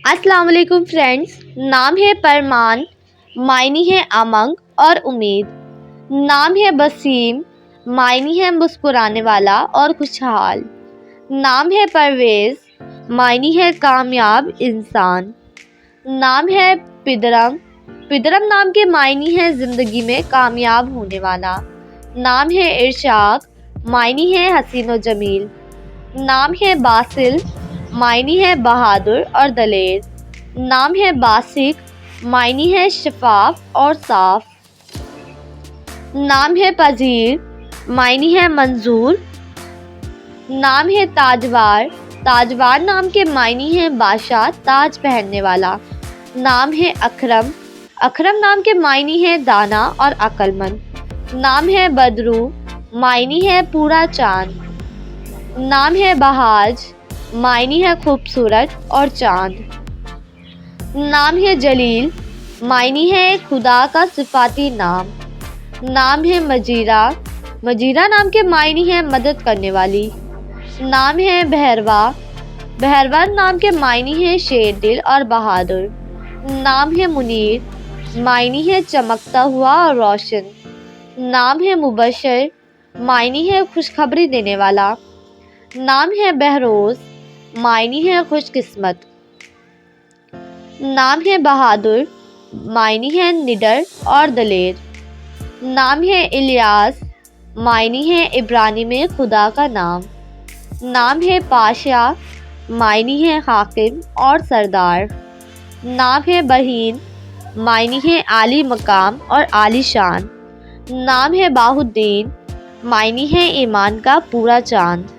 अस्सलाम वालेकुम फ्रेंड्स। नाम है परमान, मायनी है उमंग और उम्मीद। नाम है वसीम, मायनी है मुस्कुराने वाला और खुशहाल। नाम है परवेज़, मायनी है कामयाब इंसान। नाम है पिदरम, पिदरम नाम के मायनी है ज़िंदगी में कामयाब होने वाला। नाम है इरशाद, मायनी है हसीन व जमील। नाम है बासिल, मायनी है बहादुर और दलेर। नाम है बासिक, मायनी है शफाफ और साफ। नाम है पजीर, मायनी है मंजूर। नाम है ताजवार, ताजवार नाम के मायनी है बादशाह ताज पहनने वाला। नाम है अकरम, अकरम नाम के मायनी है दाना और अक्लमंद। नाम है बदरू, मायनी है पूरा चांद। नाम है बहाज, मायनी है खूबसूरत और चांद। नाम है जलील, मायनी है खुदा का सिफाती नाम। नाम है मजीरा, मजीरा नाम के मायनी है मदद करने वाली। नाम है बहरवा, बहरवा नाम के मायनी है शेर दिल और बहादुर। नाम है मुनीर, मायनी है चमकता हुआ और रोशन। नाम है मुबशर, मायनी है खुशखबरी देने वाला। नाम है बहरोज, मायनी है खुशकिस्मत। नाम है बहादुर, मायनी है निडर और दलेर। नाम है इलियास, मायनी है इब्रानी में खुदा का नाम। नाम है पाशा, मायनी है हाकिम और सरदार। नाम है बहीन, मायनी है आली मकाम और आली शान। नाम है बाहुद्दीन, मायनी है ईमान का पूरा चांद।